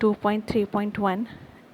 2.3.1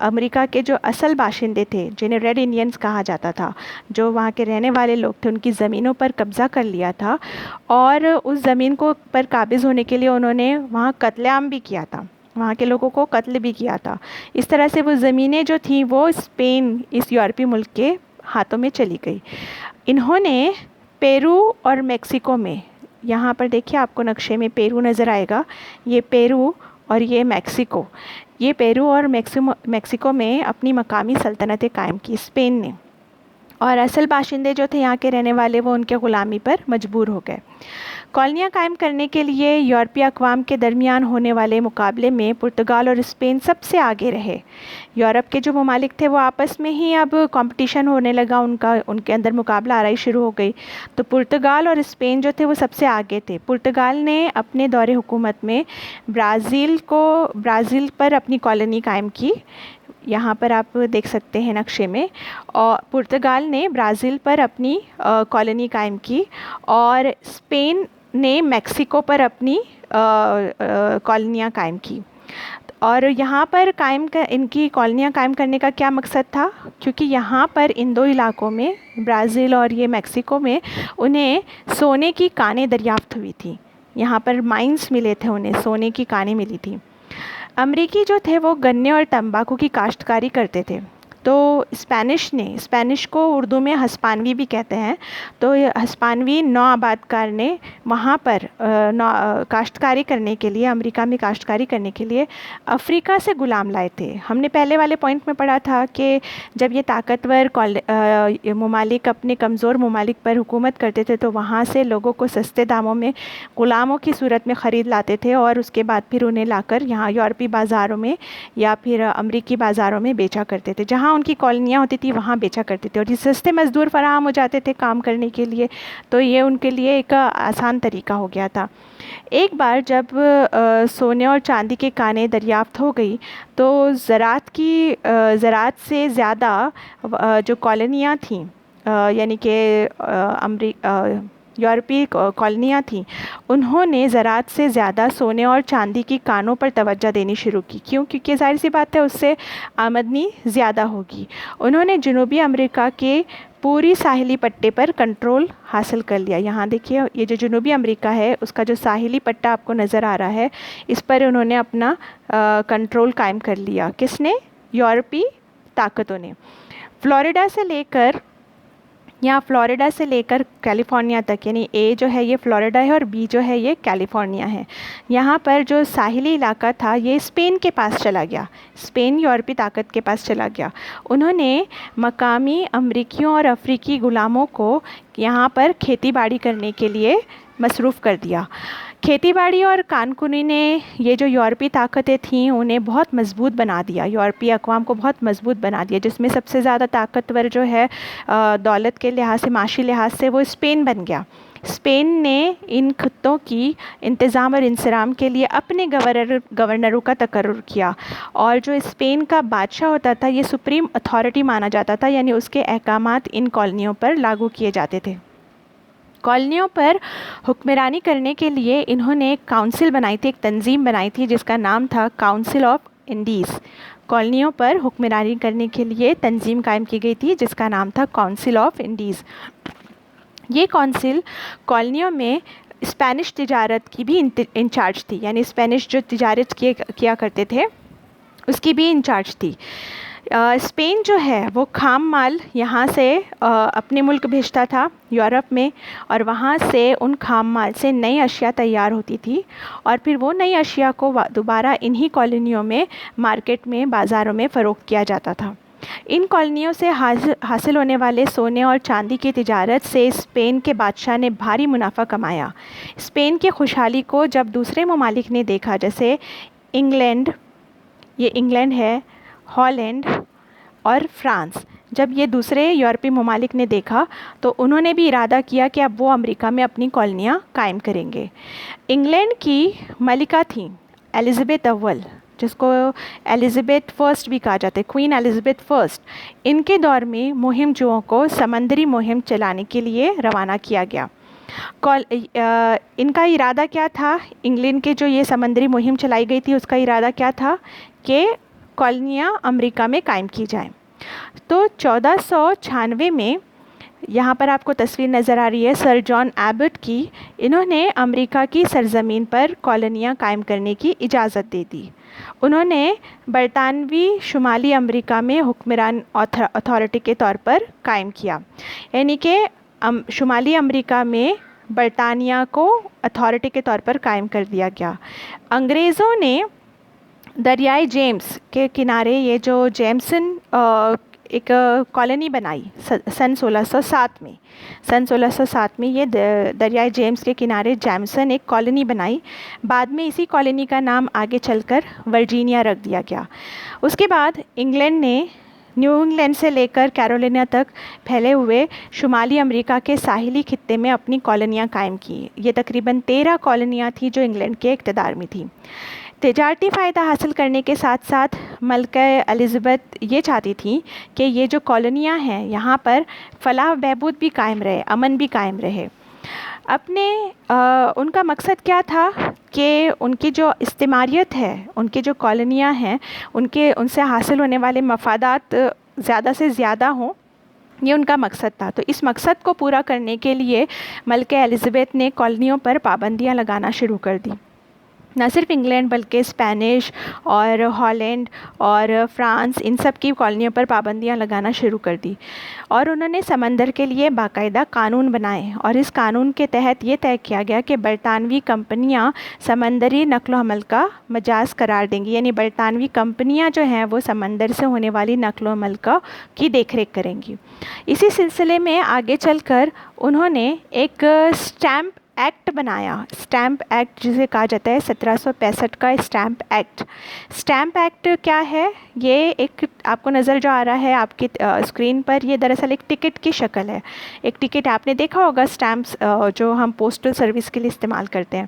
امریکا کے جو اصل باشندے تھے جنہیں ریڈ انڈینز کہا جاتا تھا، جو وہاں کے رہنے والے لوگ تھے، ان کی زمینوں پر قبضہ کر لیا تھا، اور اس زمین کو پر قابض ہونے کے لیے انہوں نے وہاں قتل عام بھی کیا تھا، وہاں کے لوگوں کو قتل بھی کیا تھا۔ اس طرح سے وہ زمینیں جو تھیں وہ اسپین، اس یورپی ملک کے ہاتھوں میں چلی گئی۔ انہوں نے پیرو اور میکسیکو میں، یہاں پر دیکھیے آپ کو نقشے میں پیرو نظر آئے گا، یہ پیرو اور یہ میکسیکو، یہ پیرو اور میکسیکو میں اپنی مقامی سلطنتیں قائم کی اسپین نے، اور اصل باشندے جو تھے یہاں کے رہنے والے وہ ان کے غلامی پر مجبور ہو گئے۔ کالونیاں قائم کرنے کے لیے یورپی اقوام کے درمیان ہونے والے مقابلے میں پرتگال اور اسپین سب سے آگے رہے۔ یورپ کے جو ممالک تھے وہ آپس میں ہی اب کمپٹیشن ہونے لگا، ان کے اندر مقابلہ آرائی شروع ہو گئی، تو پرتگال اور اسپین جو تھے وہ سب سے آگے تھے۔ پرتگال نے اپنے دور حکومت میں برازیل پر اپنی کالونی قائم کی، یہاں پر آپ دیکھ سکتے ہیں نقشے میں، اور پرتگال نے برازیل پر اپنی کالونی قائم کی، اور اسپین نے میکسیکو پر اپنی کالونیاں قائم کی۔ اور یہاں پر ان کی کالونیاں قائم کرنے کا کیا مقصد تھا؟ کیونکہ یہاں پر ان دو علاقوں میں، برازیل اور یہ میکسیکو میں، انہیں سونے کی کانیں دریافت ہوئی تھیں، یہاں پر مائنز ملے تھے، انہیں سونے کی کانیں ملی تھیں۔ امریکی جو تھے وہ گنے اور تمباکو کی کاشتکاری کرتے تھے، تو اسپینش کو اردو میں ہسپانوی بھی کہتے ہیں، تو ہسپانوی نو آباد کار نے وہاں پر کاشتکاری کرنے کے لیے، امریکہ میں کاشتکاری کرنے کے لیے افریقہ سے غلام لائے تھے۔ ہم نے پہلے والے پوائنٹ میں پڑھا تھا کہ جب یہ طاقتور ممالک اپنے کمزور ممالک پر حکومت کرتے تھے تو وہاں سے لوگوں کو سستے داموں میں غلاموں کی صورت میں خرید لاتے تھے، اور اس کے بعد پھر انہیں لا کر یہاں یورپی بازاروں میں یا پھر امریکی بازاروں میں بیچا کرتے تھے، جہاں ان کی کالونیاں ہوتی تھی وہاں بیچا کرتے تھے، اور یہ سستے مزدور فراہم ہو جاتے تھے کام کرنے کے لیے، تو یہ ان کے لیے ایک آسان طریقہ ہو گیا تھا۔ ایک بار جب سونے اور چاندی کی کانیں دریافت ہو گئی تو زراعت سے زیادہ جو کالونیاں تھیں، یعنی کہ یورپی کالونیاں تھیں، انہوں نے زراعت سے زیادہ سونے اور چاندی کی کانوں پر توجہ دینی شروع کی۔ کیوں؟ کیونکہ ظاہر سی بات ہے اس سے آمدنی زیادہ ہوگی۔ انہوں نے جنوبی امریکہ کے پوری ساحلی پٹے پر کنٹرول حاصل کر لیا۔ یہاں دیکھیے یہ جو جنوبی امریکہ ہے اس کا جو ساحلی پٹا آپ کو نظر آ رہا ہے، اس پر انہوں نے اپنا کنٹرول قائم کر لیا۔ کس نے؟ یورپی طاقتوں نے۔ فلوریڈا سے لے کر کیلیفورنیا تک، یعنی اے جو ہے یہ فلوریڈا ہے اور بی جو ہے یہ کیلیفورنیا ہے، یہاں پر جو ساحلی علاقہ تھا یہ اسپین کے پاس چلا گیا، اسپین یورپی طاقت کے پاس چلا گیا۔ انہوں نے مقامی امریکیوں اور افریقی غلاموں کو یہاں پر کھیتی باڑی کرنے کے لیے مصروف کر دیا۔ کھیتی باڑی اور کانکنی نے یہ جو یورپی طاقتیں تھیں انہیں بہت مضبوط بنا دیا، یورپی اقوام کو بہت مضبوط بنا دیا، جس میں سب سے زیادہ طاقتور جو ہے دولت کے لحاظ سے، معاشی لحاظ سے، وہ اسپین بن گیا۔ اسپین نے ان خطوں کی انتظام اور انصرام کے لیے اپنے گورنروں کا تقرر کیا، اور جو اسپین کا بادشاہ ہوتا تھا یہ سپریم اتھارٹی مانا جاتا تھا، یعنی اس کے احکامات ان کالونیوں پر لاگو کیے جاتے تھے۔ کالونیوں پر حکمرانی کرنے کے لیے انہوں نے ایک کونسل بنائی تھی، ایک تنظیم بنائی تھی جس کا نام تھا کاؤنسل آف انڈیز۔ کالونیوں پر حکمرانی کرنے کے لیے تنظیم قائم کی گئی تھی جس کا نام تھا کاؤنسل آف انڈیز۔ یہ کونسل کالونیوں میں اسپینش تجارت کی بھی انچارج تھی، یعنی اسپینش جو تجارت کیا کرتے تھے اس کی بھی انچارج تھی۔ اسپین جو ہے وہ خام مال یہاں سے اپنے ملک بھیجتا تھا یورپ میں، اور وہاں سے ان خام مال سے نئی اشیاء تیار ہوتی تھی، اور پھر وہ نئی اشیاء کو دوبارہ انہی کالونیوں میں مارکیٹ میں، بازاروں میں فروخت کیا جاتا تھا۔ ان کالونیوں سے حاصل ہونے والے سونے اور چاندی کی تجارت سے اسپین کے بادشاہ نے بھاری منافع کمایا۔ اسپین کی خوشحالی کو جب دوسرے ممالک نے دیکھا، جیسے انگلینڈ، یہ انگلینڈ ہے، ہالینڈ اور فرانس، جب یہ دوسرے یورپی ممالک نے دیکھا تو انہوں نے بھی ارادہ کیا کہ اب وہ امریکہ میں اپنی کالونیاں قائم کریں گے۔ انگلینڈ کی ملکہ تھیں ایلزبتھ اول، جس کو ایلزبتھ فرسٹ بھی کہا جاتا ہے، کوئین ایلزبتھ فرسٹ۔ ان کے دور میں مہم جوؤں کو سمندری مہم چلانے کے لیے روانہ کیا گیا۔ ان کا ارادہ کیا تھا؟ انگلینڈ کے جو یہ سمندری مہم چلائی گئی تھی اس کا ارادہ کیا تھا کہ کالونیاں امریکہ میں قائم کی جائیں۔ تو 1496 میں یہاں پر آپ کو تصویر نظر آ رہی ہے سر جان ایبٹ کی، انہوں نے امریکہ کی سرزمین پر کالونیاں قائم کرنے کی اجازت دے دی۔ انہوں نے برطانوی شمالی امریکہ میں حکمران اتھارٹی کے طور پر قائم کیا، یعنی کہ شمالی امریکہ میں برطانیہ کو اتھارٹی کے طور پر قائم کر دیا گیا۔ انگریزوں نے دریائے جیمز کے کنارے یہ جو جیمسن ایک کالونی بنائی سن 1607 میں۔ سن 1607 میں یہ دریائے جیمز کے کنارے جیمسن ایک کالونی بنائی۔ بعد میں اسی کالونی کا نام آگے چل کر ورجینیا رکھ دیا گیا۔ اس کے بعد انگلینڈ نے نیو انگلینڈ سے لے کر کیرولینا تک پھیلے ہوئے شمالی امریکہ کے ساحلی خطے میں اپنی کالونیاں قائم کی۔ یہ تقریباً 13 کالونیاں تھیں جو انگلینڈ کے اقتدار میں تھیں۔ تجارتی فائدہ حاصل کرنے کے ساتھ ساتھ ملکہ الزبتھ یہ چاہتی تھیں کہ یہ جو کالونیاں ہیں یہاں پر فلاح و بہبود بھی قائم رہے، امن بھی قائم رہے۔ ان کا مقصد کیا تھا کہ ان کی جو استعماریت ہے، ان کی جو کالونیاں ہیں، ان سے حاصل ہونے والے مفادات زیادہ سے زیادہ ہوں، یہ ان کا مقصد تھا۔ تو اس مقصد کو پورا کرنے کے لیے ملکہ الزبتھ نے کالونیوں پر پابندیاں لگانا شروع کر دی۔ نہ صرف انگلینڈ بلکہ اسپینش اور ہالینڈ اور فرانس، ان سب کی کالونیوں پر پابندیاں لگانا شروع کر دی، اور انہوں نے سمندر کے لیے باقاعدہ قانون بنائے، اور اس قانون کے تحت یہ طے کیا گیا کہ برطانوی کمپنیاں سمندری نقل و حمل کا مجاز قرار دیں گی، یعنی برطانوی کمپنیاں جو ہیں وہ سمندر سے ہونے والی نقل و حمل کی دیکھ ریکھ کریں گی۔ اسی سلسلے میں آگے چل کر انہوں نے ایک اسٹیمپ ایکٹ بنایا۔ اسٹیمپ ایکٹ جسے کہا جاتا ہے 1765 کا اسٹیمپ ایکٹ۔ اسٹیمپ ایکٹ کیا ہے؟ یہ ایک آپ کو نظر جو آ رہا ہے آپ کی اسکرین پر، یہ دراصل ایک ٹکٹ کی شکل ہے۔ ایک ٹکٹ آپ نے دیکھا ہوگا، اسٹیمپس جو ہم پوسٹل سروس کے لیے استعمال کرتے ہیں۔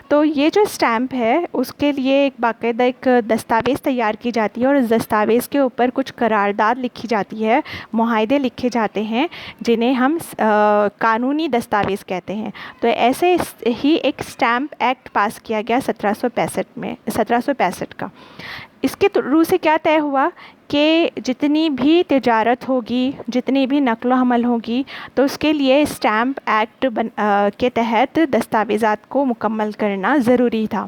تو یہ جو اسٹیمپ ہے اس کے لیے ایک باقاعدہ ایک دستاویز تیار کی جاتی ہے، اور اس دستاویز کے اوپر کچھ قرارداد لکھی جاتی ہے، معاہدے لکھے جاتے ہیں جنہیں ہم قانونی دستاویز کہتے ہیں۔ تو ایسے ہی ایک اسٹیمپ ایکٹ پاس کیا گیا 1765 کا۔ اس کے تھرو سے کیا طے ہوا کہ جتنی بھی تجارت ہوگی، جتنی بھی نقل و حمل ہوگی، تو اس کے لیے اسٹیمپ ایکٹ کے تحت دستاویزات کو مکمل کرنا ضروری تھا۔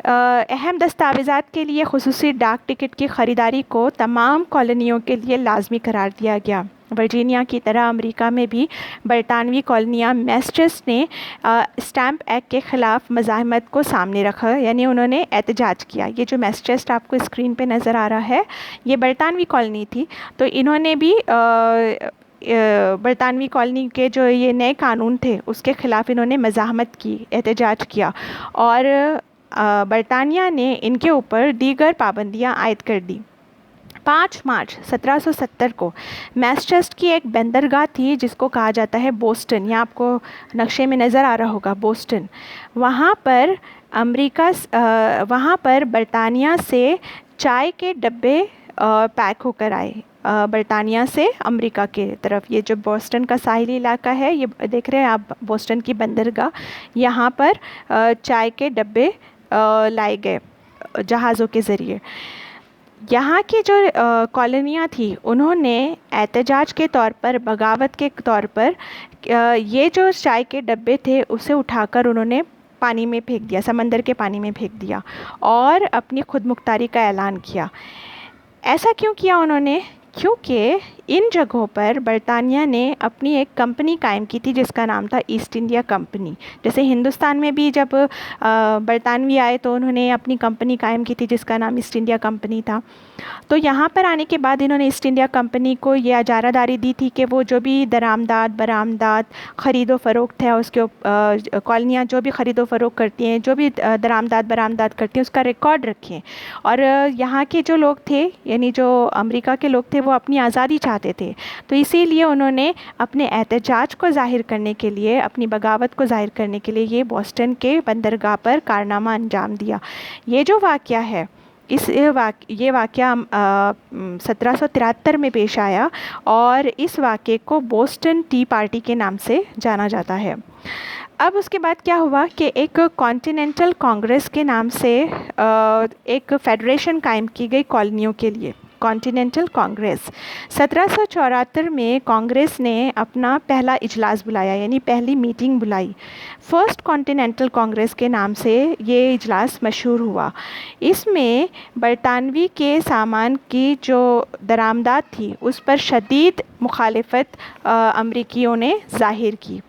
اہم دستاویزات کے لیے خصوصی ڈاک ٹکٹ کی خریداری کو تمام کالونیوں کے لیے لازمی قرار دیا گیا۔ ورجینیا کی طرح امریکہ میں بھی برطانوی کالونیاں میسچسٹس نے اسٹیمپ ایکٹ کے خلاف مزاحمت کو سامنے رکھا، یعنی انہوں نے احتجاج کیا۔ یہ جو میسچسٹ آپ کو اسکرین پہ نظر آ رہا ہے یہ برطانوی کالونی تھی، تو انہوں نے بھی برطانوی کالونی کے جو یہ نئے قانون تھے اس کے خلاف انہوں نے مزاحمت کی، احتجاج کیا، اور برطانیہ نے ان کے اوپر دیگر پابندیاں عائد کر دی۔ 5 مارچ 1770 کو میسچسٹ کی ایک بندرگاہ تھی جس کو کہا جاتا ہے بوسٹن، یہاں آپ کو نقشے میں نظر آ رہا ہوگا بوسٹن۔ وہاں پر برطانیہ سے چائے کے ڈبے پیک ہو کر آئے، برطانیہ سے امریکہ کے طرف۔ یہ جو بوسٹن کا ساحلی علاقہ ہے، یہ دیکھ رہے ہیں آپ بوسٹن کی بندرگاہ، یہاں پر چائے کے ڈبے لائے گئے جہازوں کے ذریعے۔ یہاں کی جو کالونیاں تھیں انہوں نے احتجاج کے طور پر، بغاوت کے طور پر یہ جو چائے کے ڈبے تھے اسے اٹھا کر انہوں نے پانی میں پھینک دیا، سمندر کے پانی میں پھینک دیا، اور اپنی خود مختاری کا اعلان کیا۔ ایسا کیوں کیا انہوں نے؟ کیونکہ ان جگہوں پر برطانیہ نے اپنی ایک کمپنی قائم کی تھی جس کا نام تھا ایسٹ انڈیا کمپنی۔ جیسے ہندوستان میں بھی جب برطانوی آئے تو انہوں نے اپنی کمپنی قائم کی تھی جس کا نام ایسٹ انڈیا کمپنی تھا۔ تو یہاں پر آنے کے بعد انہوں نے ایسٹ انڈیا کمپنی کو یہ اجارہ داری دی تھی کہ وہ جو بھی درآمدات، برآمدات، خرید و فروخت ہے، اس کے کالونیاں جو بھی خرید و فروخت کرتی ہیں، جو بھی درآمدات برآمدات کرتی ہیں، اس کا ریکارڈ رکھیں۔ اور یہاں کے جو لوگ تھے، یعنی جو امریکہ کے لوگ تھے، وہ اپنی آزادی چاہتے تھے، تو اسی لیے انہوں نے اپنے احتجاج کو ظاہر کرنے کے لیے، اپنی بغاوت کو ظاہر کرنے کے لیے یہ بوسٹن کے بندرگاہ پر کارنامہ انجام دیا۔ یہ جو واقعہ ہے یہ واقعہ 1773 میں پیش آیا اور اس واقعے کو بوسٹن ٹی پارٹی کے نام سے جانا جاتا ہے۔ اب اس کے بعد کیا ہوا کہ ایک کانٹیننٹل کانگریس کے نام سے ایک فیڈریشن قائم کی گئی کالونیوں کے لیے، کانٹیننٹل کانگریس۔ 1774 میں کانگریس نے اپنا پہلا اجلاس بلایا، یعنی پہلی میٹنگ بلائی۔ فرسٹ کانٹیننٹل کانگریس کے نام سے یہ اجلاس مشہور ہوا۔ اس میں برطانوی کے سامان کی جو درآمدات تھی اس پر شدید مخالفت امریکیوں نے ظاہر کی۔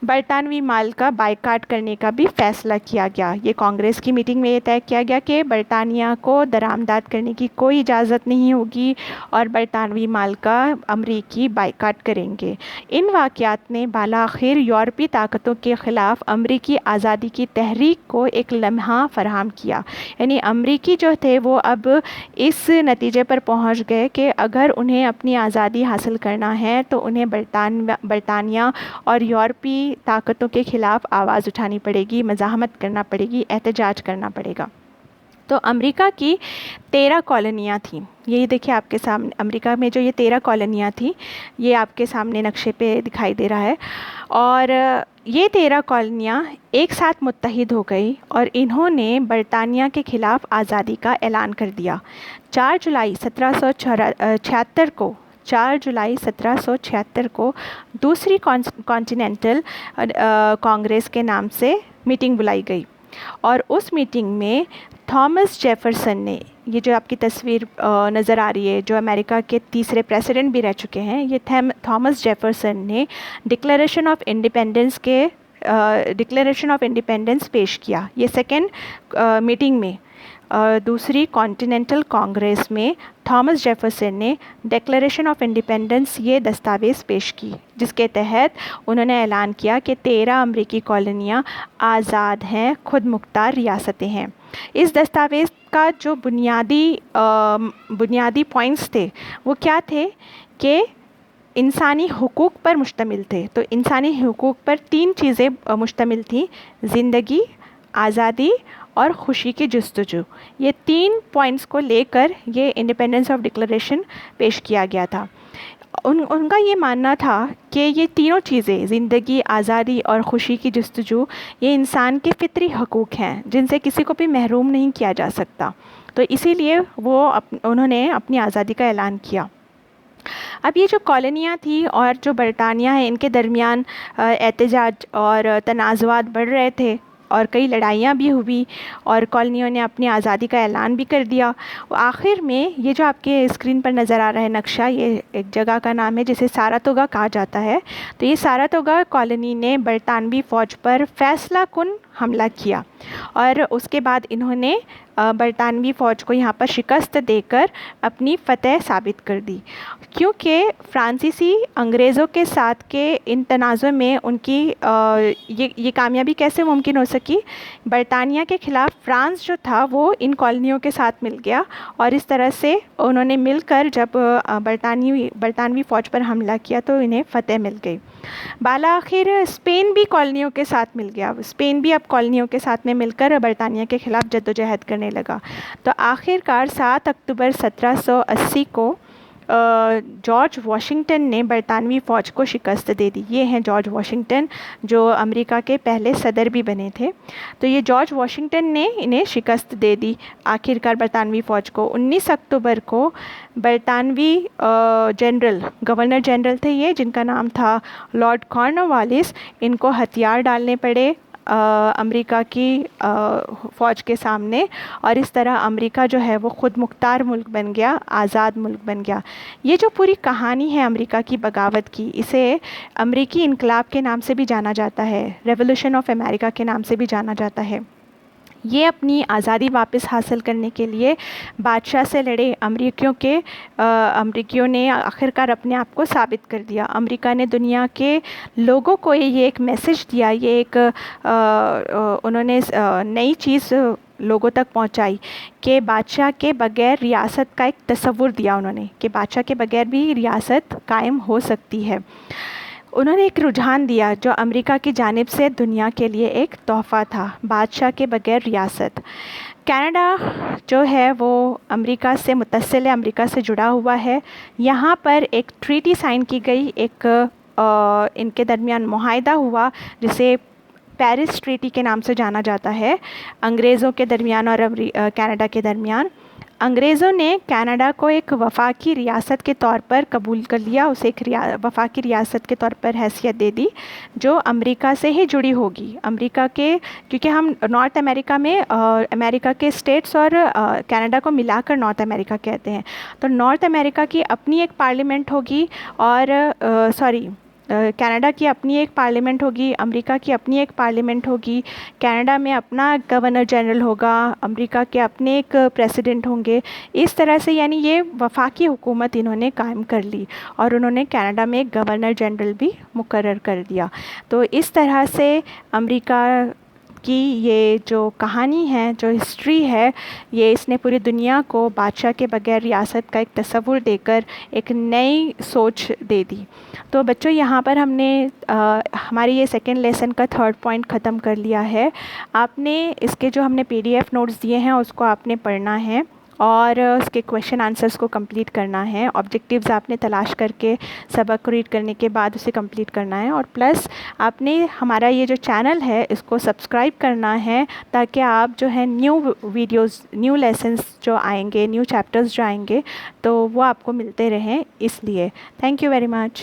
برطانوی مال کا بائیکاٹ کرنے کا بھی فیصلہ کیا گیا۔ یہ کانگریس کی میٹنگ میں یہ طے کیا گیا کہ برطانیہ کو درآمدات کرنے کی کوئی اجازت نہیں ہوگی اور برطانوی مال کا امریکی بائیکاٹ کریں گے۔ ان واقعات نے بالآخر یورپی طاقتوں کے خلاف امریکی آزادی کی تحریک کو ایک لمحہ فراہم کیا، یعنی امریکی جو تھے وہ اب اس نتیجے پر پہنچ گئے کہ اگر انہیں اپنی آزادی حاصل کرنا ہے تو انہیں برطانیہ اور یورپی طاقتوں کے خلاف آواز اٹھانی پڑے گی، مزاحمت کرنا پڑے گی، احتجاج کرنا پڑے گا۔ تو امریکہ کی 13 کالونیاں تھیں۔ یہ دیکھیں آپ کے سامنے امریکہ میں جو یہ 13 کالونیاں تھیں یہ آپ کے سامنے نقشے پہ دکھائی دے رہا ہے، اور یہ 13 کالونیاں ایک ساتھ متحد ہو گئی اور انہوں نے برطانیہ کے خلاف آزادی کا اعلان کر دیا۔ 4 جولائی 1776 کو دوسری کانٹیننٹل کانگریس کے نام سے میٹنگ بلائی گئی، اور اس میٹنگ میں تھامس جیفرسن نے، یہ جو آپ کی تصویر نظر آ رہی ہے جو امریکہ کے تیسرے پریزیڈنٹ بھی رہ چکے ہیں، یہ تھامس جیفرسن نے ڈکلیریشن آف انڈیپینڈنس پیش کیا۔ یہ سیکنڈ میٹنگ میں دوسری کانٹیننٹل کانگریس میں تھامس جیفرسن نے ڈکلیریشن آف انڈیپینڈنس یہ دستاویز پیش کی، جس کے تحت انہوں نے اعلان کیا کہ 13 امریکی کالونیاں آزاد ہیں، خود مختار ریاستیں ہیں۔ اس دستاویز کا جو بنیادی پوائنٹس تھے وہ کیا تھے کہ انسانی حقوق پر مشتمل تھے۔ تو انسانی حقوق پر 3 چیزیں مشتمل تھیں: زندگی، آزادی اور خوشی کی جستجو۔ یہ 3 پوائنٹس کو لے کر یہ انڈیپینڈنس آف ڈکلیریشن پیش کیا گیا تھا۔ ان کا یہ ماننا تھا کہ یہ تینوں چیزیں، زندگی، آزادی اور خوشی کی جستجو، یہ انسان کے فطری حقوق ہیں جن سے کسی کو بھی محروم نہیں کیا جا سکتا۔ تو اسی لیے انہوں نے اپنی آزادی کا اعلان کیا۔ اب یہ جو کالونیاں تھیں اور جو برطانیہ ہے، ان کے درمیان احتجاج اور تنازعات بڑھ رہے تھے اور کئی لڑائیاں بھی ہوئی اور کالونیوں نے اپنی آزادی کا اعلان بھی کر دیا۔ آخر میں یہ جو آپ کے اسکرین پر نظر آ رہا ہے نقشہ، یہ ایک جگہ کا نام ہے جسے ساراتوگا کہا جاتا ہے۔ تو یہ ساراتوگا کالونی نے برطانوی فوج پر فیصلہ کن حملہ کیا، اور اس کے بعد انہوں نے برطانوی فوج کو یہاں پر شکست دے کر اپنی فتح ثابت کر دی، کیونکہ فرانسیسی انگریزوں کے ساتھ کے ان تنازع میں ان کی یہ کامیابی کیسے ممکن ہو سکی؟ برطانیہ کے خلاف فرانس جو تھا وہ ان کالونیوں کے ساتھ مل گیا، اور اس طرح سے انہوں نے مل کر جب برطانوی فوج پر حملہ کیا تو انہیں فتح مل گئی۔ بالآخر اسپین بھی کالونیوں کے ساتھ مل گیا، اسپین بھی اب کالونیوں کے ساتھ میں مل کر برطانیہ کے خلاف جدوجہد کرنے لگا۔ تو آخر کار 7 اکتوبر 1780 کو جارج واشنگٹن نے برطانوی فوج کو شکست دے دی۔ یہ ہیں جارج واشنگٹن جو امریکہ کے پہلے صدر بھی بنے تھے۔ تو یہ جارج واشنگٹن نے انہیں شکست دے دی آخر کار برطانوی فوج کو۔ 19 اکتوبر کو برطانوی گورنر جنرل تھے یہ، جن کا نام تھا لارڈ کارنوالیس، ان کو ہتھیار ڈالنے پڑے امریکہ کی فوج کے سامنے، اور اس طرح امریکہ جو ہے وہ خود مختار ملک بن گیا، آزاد ملک بن گیا۔ یہ جو پوری کہانی ہے امریکہ کی بغاوت کی، اسے امریکی انقلاب کے نام سے بھی جانا جاتا ہے، ریولوشن آف امریکہ کے نام سے بھی جانا جاتا ہے۔ یہ اپنی آزادی واپس حاصل کرنے کے لیے بادشاہ سے لڑے امریکیوں نے آخر کار اپنے آپ کو ثابت کر دیا۔ امریکہ نے دنیا کے لوگوں کو یہ ایک میسج دیا، یہ ایک انہوں نے نئی چیز لوگوں تک پہنچائی کہ بادشاہ کے بغیر ریاست کا ایک تصور دیا انہوں نے، کہ بادشاہ کے بغیر بھی ریاست قائم ہو سکتی ہے۔ انہوں نے ایک رجحان دیا جو امریکہ کی جانب سے دنیا کے لیے ایک تحفہ تھا، بادشاہ کے بغیر ریاست۔ کینیڈا جو ہے وہ امریکہ سے متصل ہے، امریکہ سے جڑا ہوا ہے۔ یہاں پر ایک ٹریٹی سائن کی گئی، ایک ان کے درمیان معاہدہ ہوا جسے پیرس ٹریٹی کے نام سے جانا جاتا ہے، انگریزوں کے درمیان اور کینیڈا کے درمیان۔ انگریزوں نے کینیڈا کو ایک وفاقی ریاست کے طور پر قبول کر لیا، اسے ایک وفاقی ریاست کے طور پر حیثیت دے دی جو امریکہ سے ہی جڑی ہوگی۔ امریکہ کے، کیونکہ ہم نارتھ امریکہ میں امریکہ کے اسٹیٹس اور کینیڈا کو ملا کر نارتھ امریکہ کہتے ہیں، تو نارتھ امریکہ کی اپنی ایک پارلیمنٹ ہوگی، اور کینیڈا کی اپنی ایک پارلیمنٹ ہوگی، امریکہ کی اپنی ایک پارلیمنٹ ہوگی، کینیڈا میں اپنا گورنر جنرل ہوگا، امریکہ کے اپنے ایک پریسیڈنٹ ہوں گے۔ اس طرح سے یعنی یہ وفاقی حکومت انہوں نے قائم کر لی، اور انہوں نے کینیڈا میں ایک گورنر جنرل بھی مقرر کر دیا۔ تو اس طرح سے امریکہ کی یہ جو کہانی ہے، جو ہسٹری ہے، یہ اس نے پوری دنیا کو بادشاہ کے بغیر ریاست کا ایک تصور دے کر ایک نئی سوچ دے دی۔ تو بچوں یہاں پر ہم نے ہماری یہ سیکنڈ لیسن کا 3rd پوائنٹ ختم کر لیا ہے۔ آپ نے اس کے جو ہم نے PDF نوٹس دیے ہیں اس کو آپ نے پڑھنا ہے، اور اس کے کویشچن آنسرس کو کمپلیٹ کرنا ہے۔ آبجیکٹیوز آپ نے تلاش کر کے سبق کو ریڈ کرنے کے بعد اسے کمپلیٹ کرنا ہے، اور پلس آپ نے ہمارا یہ جو چینل ہے اس کو سبسکرائب کرنا ہے، تاکہ آپ جو ہے نیو ویڈیوز، نیو لیسنس جو آئیں گے، نیو چیپٹرز جو آئیں گے تو وہ آپ کو ملتے رہیں۔ اس لیے تھینک یو ویری مچ۔